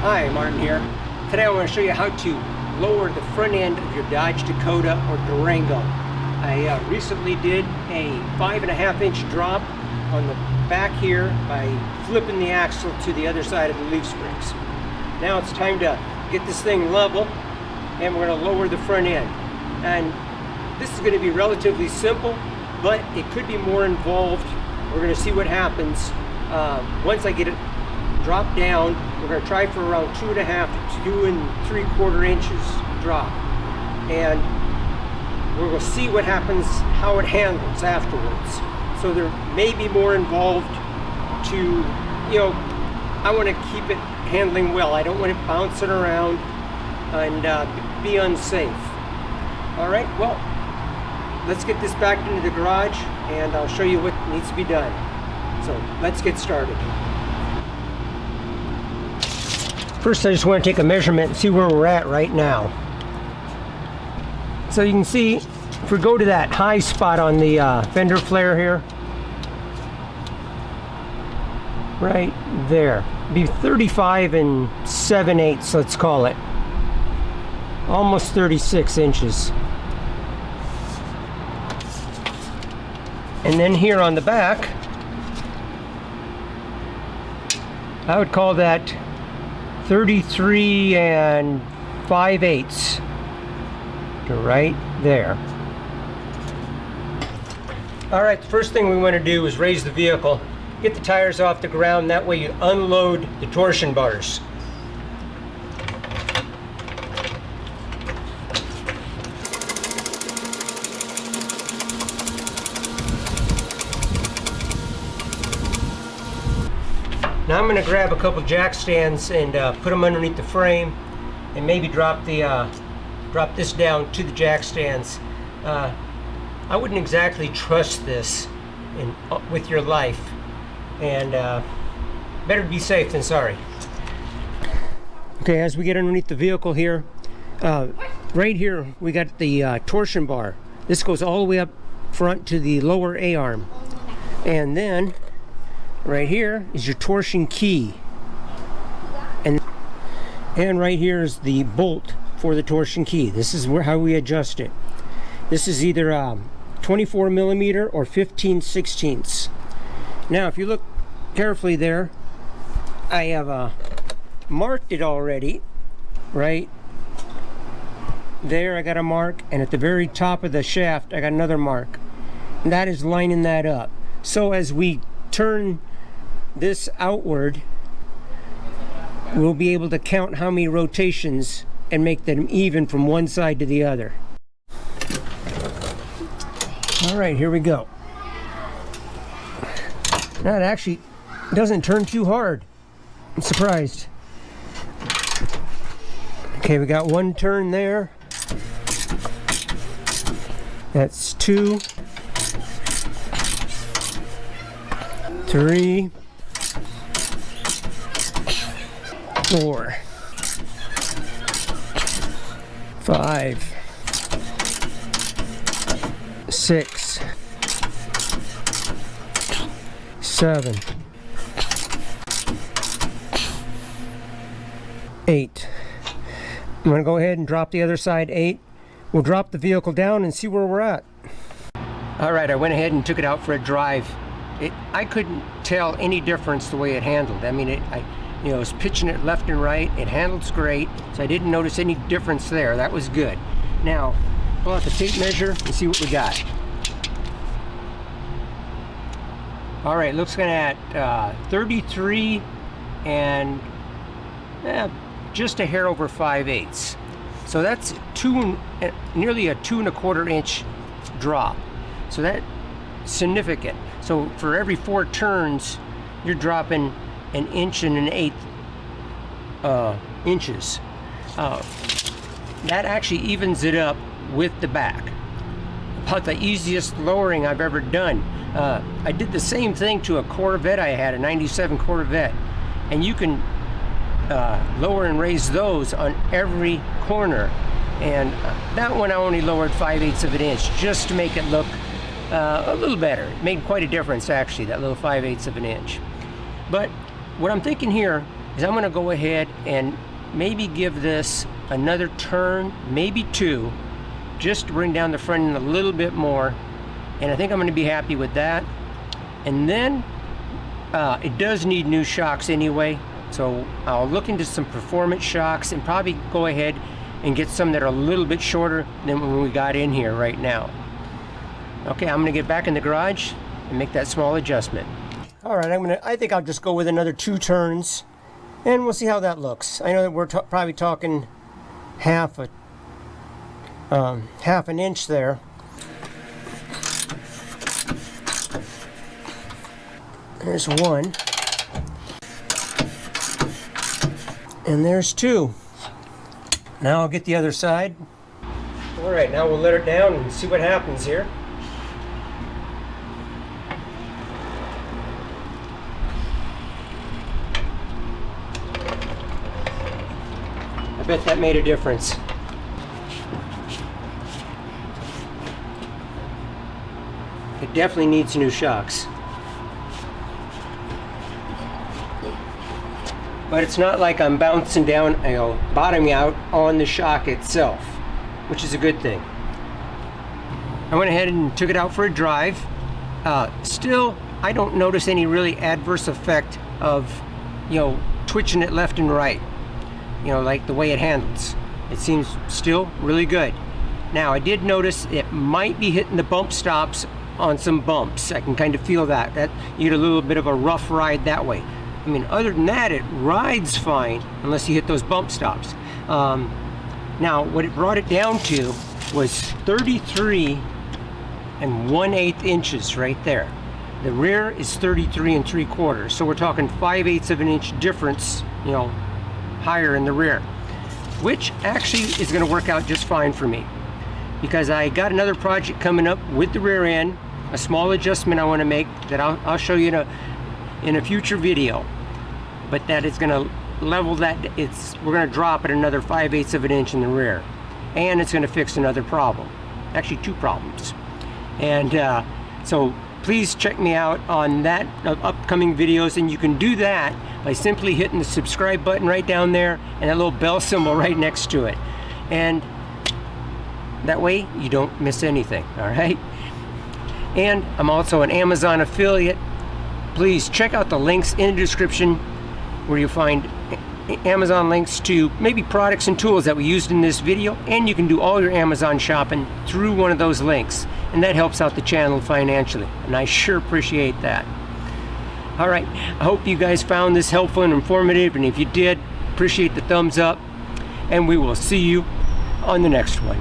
Hi, Martin here. Today I want to show you how to lower the front end of your Dodge Dakota or Durango. I recently did a 5.5-inch drop on the back here by flipping the axle to the other side of the leaf springs. Now it's time to get this thing level and we're going to lower the front end. And this is going to be relatively simple, but it could be more involved. We're going to see what happens once I get it drop down. We're going to try for around 2.5 to 2 3/4 inches drop, and we're going to see what happens, how it handles afterwards. So there may be more involved to, I want to keep it handling well. I don't want it bouncing around and be unsafe. All right, well, let's get this back into the garage and I'll show you what needs to be done. So let's get started. First, I just want to take a measurement and see where we're at right now. So you can see, if we go to that high spot on the fender flare here, right there, be 35 7/8, let's call it. Almost 36 inches. And then here on the back, I would call that 33 5/8 to right there. All right, the first thing we want to do is raise the vehicle, get the tires off the ground. That way you unload the torsion bars. Now I'm going to grab a couple jack stands and put them underneath the frame, and maybe drop this down to the jack stands. I wouldn't exactly trust this with your life, and better be safe than sorry. Okay, as we get underneath the vehicle here, right here we got the torsion bar. This goes all the way up front to the lower A-arm, and then right here is your torsion key, and right here is the bolt for the torsion key. This is how we adjust it. This is either 24 millimeter or 15/16. Now if you look carefully there, I have marked it already. Right there I got a mark, and at the very top of the shaft I got another mark, and that is lining that up. So as we turn this outward, we'll be able to count how many rotations and make them even from one side to the other. All right, here we go. That actually doesn't turn too hard. I'm surprised. Okay, we got one turn there. That's 2, 3, 4, 5, 6, 7, 8. I'm going to go ahead and drop the other side 8. We'll drop the vehicle down and see where we're at. All right, I went ahead and took it out for a drive. I couldn't tell any difference the way it handled. I mean, I was pitching it left and right. It handles great, so I didn't notice any difference there. That was good. Now, pull out the tape measure and see what we got. All right, looks at 33 and just a hair over 5/8. So that's nearly a 2 1/4 inch drop. So that's significant. So for every 4 turns, you're dropping 1 1/8 inches. That actually evens it up with the back. About the easiest lowering I've ever done. I did the same thing to a Corvette I had, a 97 Corvette, and you can lower and raise those on every corner. And that one I only lowered 5/8 of an inch just to make it look a little better. It made quite a difference actually, that little 5/8 of an inch. But what I'm thinking here is I'm going to go ahead and maybe give this another turn, maybe two, just to bring down the front end a little bit more. And I think I'm going to be happy with that. And then it does need new shocks anyway, so I'll look into some performance shocks and probably go ahead and get some that are a little bit shorter than when we got in here right now. Okay, I'm going to get back in the garage and make that small adjustment. All right, I think I'll just go with another 2 turns, and we'll see how that looks. I know that we're probably talking half an inch there. There's 1, and there's 2. Now I'll get the other side. All right, now we'll let it down and see what happens here. I bet that made a difference. It definitely needs new shocks. But it's not like I'm bouncing down, bottoming out on the shock itself, which is a good thing. I went ahead and took it out for a drive. Still, I don't notice any really adverse effect of, twitching it left and right. Like the way it handles. It seems still really good. Now, I did notice it might be hitting the bump stops on some bumps. I can kind of feel that. You get a little bit of a rough ride that way. I mean, other than that, it rides fine unless you hit those bump stops. Now, what it brought it down to was 33 1/8 inches right there. The rear is 33 3/4, so we're talking 5/8 of an inch difference, higher in the rear, which actually is going to work out just fine for me, because I got another project coming up with the rear end, a small adjustment I want to make that I'll show you in a future video. But that is going to level that. We're going to drop it another 5/8 of an inch in the rear, and it's going to fix another problem, actually 2 problems. And so please check me out on that upcoming videos, and you can do that by simply hitting the subscribe button right down there and that little bell symbol right next to it, and that way you don't miss anything. All right. And I'm also an Amazon affiliate. Please check out the links in the description, where you'll find Amazon links to maybe products and tools that we used in this video, and you can do all your Amazon shopping through one of those links, and that helps out the channel financially, and I sure appreciate that. All right, I hope you guys found this helpful and informative, and if you did, appreciate the thumbs up, and we will see you on the next one.